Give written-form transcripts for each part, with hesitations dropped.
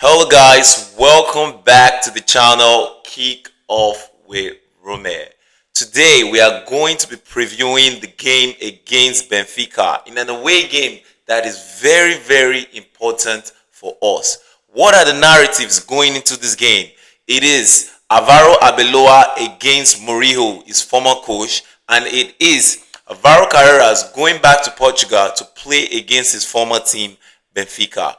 Hello guys, welcome back to the channel Kick Off with Rome. Today we are going to be previewing the game against Benfica in an away game that is very important for us. What are the narratives going into this game? It is Alvaro Arbeloa against Mourinho, his former coach, and it is Alvaro Carreras going back to Portugal to play against his former team Benfica.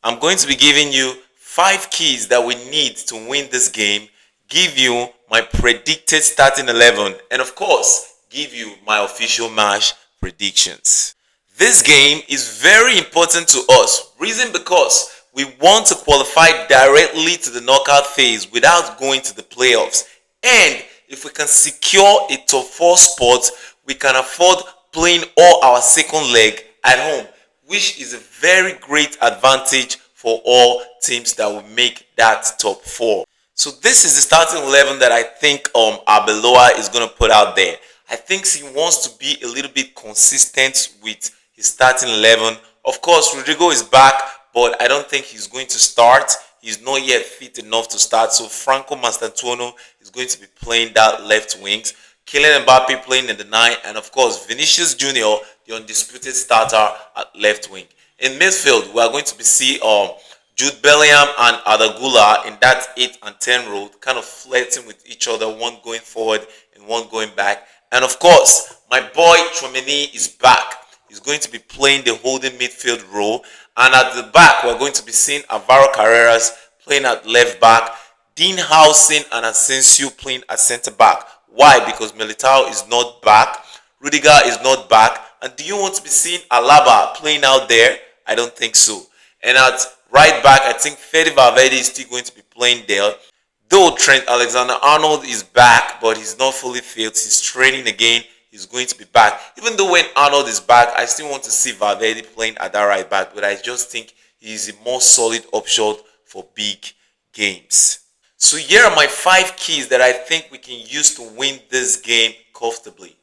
I'm going to be giving you 5 keys that we need to win this game, give you my predicted starting 11, and of course, give you my official match predictions. This game is very important to us. Reason because we want to qualify directly to the knockout phase without going to the playoffs. And if we can secure a top 4 spot, we can afford playing all our second leg at home, which is a very great advantage for all teams that will make that top 4. So this is the starting 11 that I think Arbeloa is going to put out there. I think he wants to be a little bit consistent with his starting 11. Of course, Rodrigo is back, but I don't think he's going to start. He's not yet fit enough to start. So Franco Mastantuono is going to be playing that left wings. Kylian Mbappe playing in the 9, and of course Vinicius Junior, the undisputed starter at left wing. In midfield, we are going to be seeing Jude Bellingham and Adagula in that 8 and 10 role, kind of flirting with each other, one going forward and one going back. And of course, my boy Tchouaméni is back. He's going to be playing the holding midfield role. And at the back, we're going to be seeing Alvaro Carreras playing at left back, Dean Howson and Asensio playing at centre back. Why? Because Militao is not back, Rudiger is not back. And do you want to be seeing Alaba playing out there? I don't think so. And at right back, I think Fede Valverde is still going to be playing there. Though Trent Alexander-Arnold is back, but he's not fully fit. He's training again. He's going to be back. Even though when Arnold is back, I still want to see Valverde playing at that right back. But I just think he's a more solid option for big games. So here are my 5 keys that I think we can use to win this game comfortably.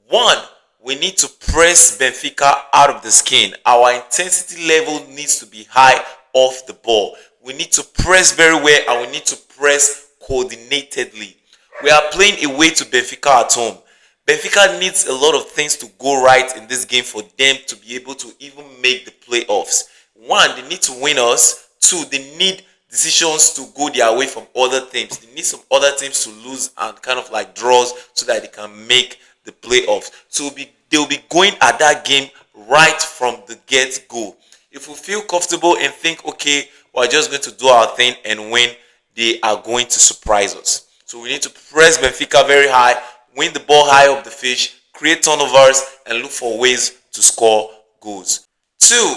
1. We need to press Benfica out of the skin. Our intensity level needs to be high off the ball. We need to press very well and we need to press coordinatedly. We are playing away to Benfica at home. Benfica needs a lot of things to go right in this game for them to be able to even make the playoffs. 1, they need to win us. 2, they need decisions to go their way from other teams. They need some other teams to lose and kind of like draws so that they can make the playoffs. So they'll be going at that game right from the get-go. If we feel comfortable and think, okay, we're just going to do our thing and win, they are going to surprise us. So we need to press Benfica very high, win the ball high up the field, create turnovers, and look for ways to score goals. 2,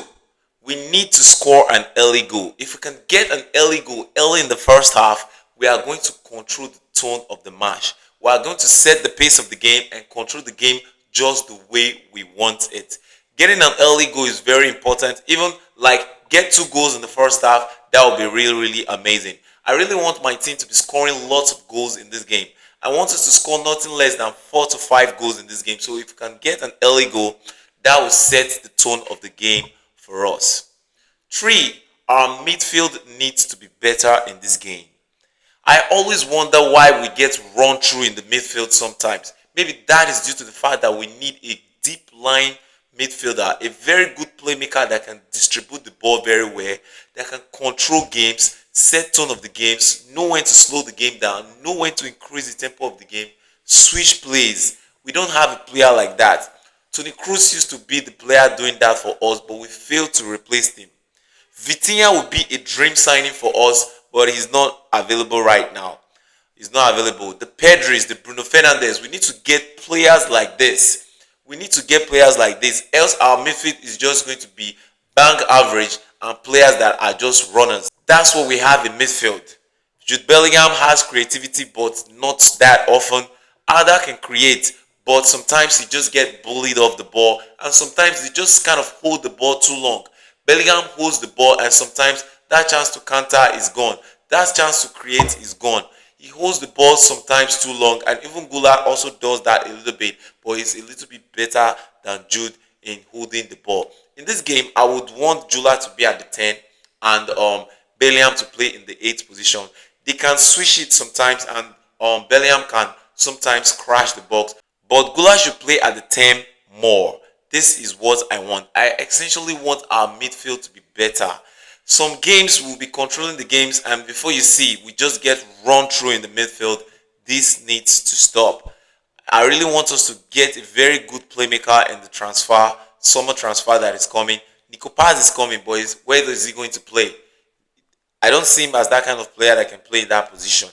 we need to score an early goal. If we can get an early goal early in the first half, we are going to control the tone of the match. We are going to set the pace of the game and control the game just the way we want it. Getting an early goal is very important. Even like get 2 goals in the first half, that would be really amazing. I really want my team to be scoring lots of goals in this game. I want us to score nothing less than 4 to 5 goals in this game. So if we can get an early goal, that will set the tone of the game for us. 3, our midfield needs to be better in this game. I always wonder why we get run through in the midfield sometimes. Maybe that is due to the fact that we need a deep line midfielder, a very good playmaker that can distribute the ball very well, that can control games, set tone of the games, know when to slow the game down, know when to increase the tempo of the game, switch plays. We don't have a player like that. Toni Kroos used to be the player doing that for us, but we failed to replace him. Vitinha would be a dream signing for us, but he's not available right now. He's not available. The Pedris, the Bruno Fernandes, we need to get players like this. We need to get players like this, else our midfield is just going to be bank average and players that are just runners. That's what we have in midfield. Jude Bellingham has creativity, but not that often. Ada can create, but sometimes he just gets bullied off the ball, and sometimes he just kind of hold the ball too long. Bellingham holds the ball, and sometimes that chance to counter is gone. That chance to create is gone. He holds the ball sometimes too long, and even Gula also does that a little bit, but he's a little bit better than Jude in holding the ball. In this game, I would want Jula to be at the 10 and Bellingham to play in the 8th position. They can switch it sometimes, and Bellingham can sometimes crash the box. But Gula should play at the 10 more. This is what I want. I essentially want our midfield to be better. Some games we'll be controlling the games, and before you see, we just get run through in the midfield. This needs to stop. I really want us to get a very good playmaker in the summer transfer that is coming. Nico Paz is coming, boys. Where is he going to play? I don't see him as that kind of player that can play in that position.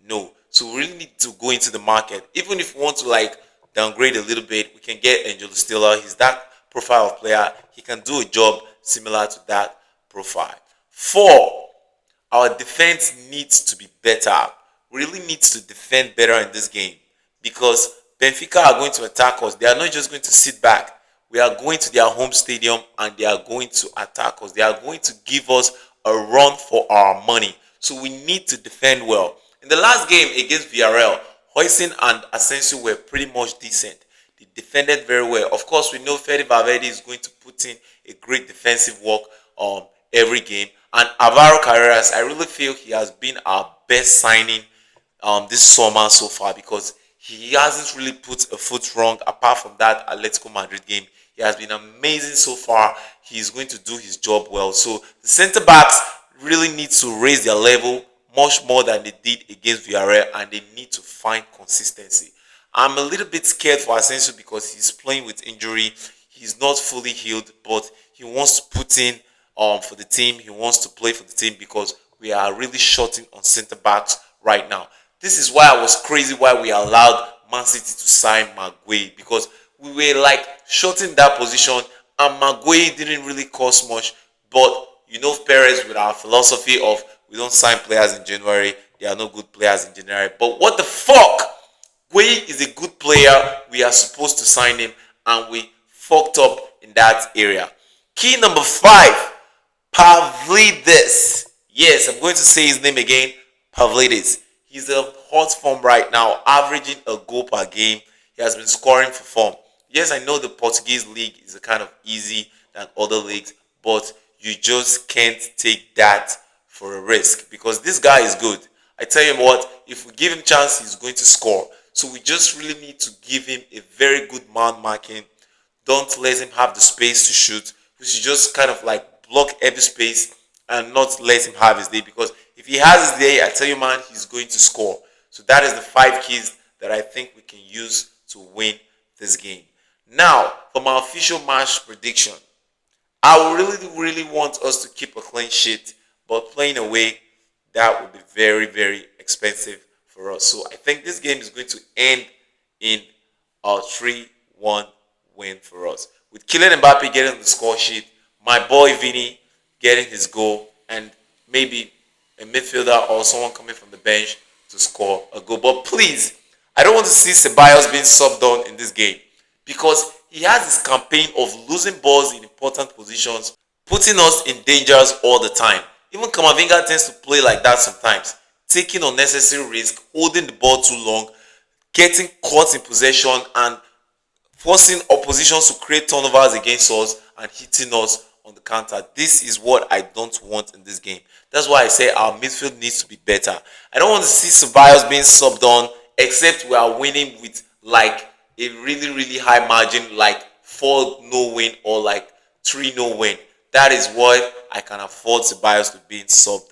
No. So we really need to go into the market. Even if we want to downgrade a little bit, we can get Angelo Stiller. He's that profile of player. He can do a job similar to that profile. 4, our defense needs to be better. We really need to defend better in this game because Benfica are going to attack us. They are not just going to sit back. We are going to their home stadium and they are going to attack us. They are going to give us a run for our money. So we need to defend well. In the last game against Villarreal, Hoyson and Asensio were pretty much decent. They defended very well. Of course, we know Fede Valverde is going to put in a great defensive work every game. And Alvaro Carreras, I really feel he has been our best signing this summer so far because he hasn't really put a foot wrong apart from that Atletico Madrid game. He has been amazing so far. He's going to do his job well. So the centre backs really need to raise their level much more than they did against Villarreal, and they need to find consistency. I'm a little bit scared for Asensio because he's playing with injury. He's not fully healed, but he wants to put in for the team. He wants to play for the team because we are really shorting on centre backs right now. This is why I was crazy why we allowed Man City to sign Maguire, because we were shorting that position and Maguire didn't really cost much. But you know Perez with our philosophy of we don't sign players in January, they are no good players in January. But what the fuck? Gueye is a good player. We are supposed to sign him and we fucked up in that area. Key number 5, Pavlidis. Yes, I'm going to say his name again, Pavlidis. He's a hot form right now, averaging a goal per game. He has been scoring for form. Yes, I know the Portuguese league is a kind of easy than other leagues, but you just can't take that for a risk because this guy is good. I tell you what, if we give him chance, he's going to score. So we just really need to give him a very good man marking. Don't let him have the space to shoot. We should just kind of block every space and not let him have his day, because if he has his day, I tell you, man, he's going to score. So that is the 5 keys that I think we can use to win this game. Now, for my official match prediction, I really want us to keep a clean sheet, but playing away, that would be very, very expensive for us. So I think this game is going to end in a 3-1 win for us. With Kylian Mbappe getting the score sheet, my boy Vini getting his goal, and maybe a midfielder or someone coming from the bench to score a goal. But please, I don't want to see Ceballos being subbed on in this game because he has this campaign of losing balls in important positions, putting us in dangers all the time. Even Kamavinga tends to play like that sometimes, taking unnecessary risk, holding the ball too long, getting caught in possession, and forcing oppositions to create turnovers against us and hitting us on the counter. This is what I don't want in this game. That's why I say our midfield needs to be better. I don't want to see Ceballos being subbed on, except we are winning with a really, really high margin, 4-0 win or 3-0 win. That is what I can afford Ceballos to being subbed